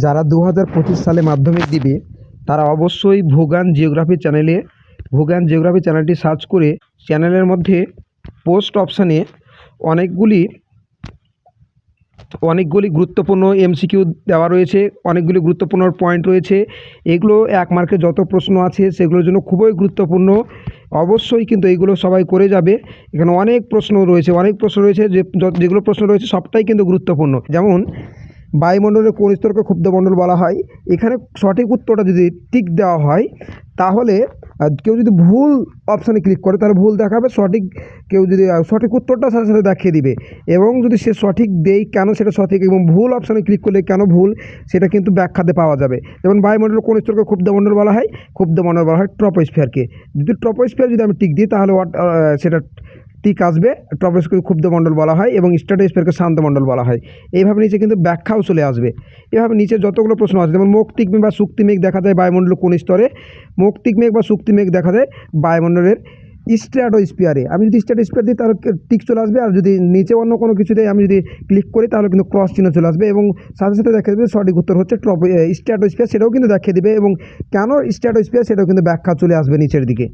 যারা 2025 সালে মাধ্যমিক দিবে তারা অবশ্যই ভূজ্ঞান জিওগ্রাফি চ্যানেলটি সার্চ করে চ্যানেলের মধ্যে পোস্ট অপশানে অনেকগুলি গুরুত্বপূর্ণ এমসিকিউ দেওয়া রয়েছে, অনেকগুলি গুরুত্বপূর্ণ পয়েন্ট রয়েছে। এগুলো 1 মার্কের যত প্রশ্ন আছে সেগুলোর জন্য খুবই গুরুত্বপূর্ণ। অবশ্যই কিন্তু এইগুলো সবাই করে যাবে। এখানে অনেক প্রশ্ন রয়েছে যেগুলো প্রশ্ন রয়েছে সবটাই কিন্তু গুরুত্বপূর্ণ। যেমন বায়ুমণ্ডলের কোন স্তরকে ক্ষুব্ধমণ্ডল বলা হয়। এখানে সঠিক উত্তরটা যদি টিক দেওয়া হয় তাহলে কেউ যদি ভুল অপশানে ক্লিক করে তাহলে ভুল দেখাবে, কেউ যদি সঠিক উত্তরটা সাথে সাথে দেখিয়ে দিবে। এবং যদি সে সঠিক দেয় কেন সেটা সঠিক, এবং ভুল অপশানে ক্লিক করলে কেন ভুল সেটা কিন্তু ব্যাখ্যাতে পাওয়া যাবে। যেমন বায়ুমণ্ডলের কোন স্তরকে ক্ষুব্ধমণ্ডল বলা হয়, ক্ষুব্ধমণ্ডল বলা হয় ট্রপোস্ফিয়ারকে। যদি ট্রপোস্ফিয়ার যদি আমি টিক দিই তাহলে সেটা টিক আসবে, ট্রপোস্ফিয়ারকে ক্ষুব্ধমণ্ডল বলা হয় এবং স্ট্র্যাটোস্ফিয়ারকে শান্তমণ্ডল বলা হয়। এইভাবে নিচে কিন্তু ব্যাখ্যাও চলে আসবে। এভাবে নিচে যতগুলো প্রশ্ন আছে, যেমন মৌক্তিক মেঘ বা শুক্তি মেঘ দেখা যায় বায়ুমণ্ডলের কোন স্তরে। মৌক্তিক মেঘ বা শুক্তি মেঘ দেখা যায় বায়ুমণ্ডলের স্ট্র্যাটোস্ফিয়ারে। আমি যদি স্ট্র্যাটোস্ফিয়ার দিই তাহলে টিক চলে আসবে, আর যদি নিচে অন্য কোনো কিছুতে আমি যদি ক্লিক করি তাহলে কিন্তু ক্রস চিহ্ন চলে আসবে এবং সাথে সাথে দেখিয়ে দেবে সঠিক উত্তর হচ্ছে স্ট্র্যাটোস্ফিয়ার, সেটাও কিন্তু দেখিয়ে দেবে এবং কেন স্ট্র্যাটোস্ফিয়ার সেটাও কিন্তু ব্যাখ্যা চলে আসবে নিচের দিকে।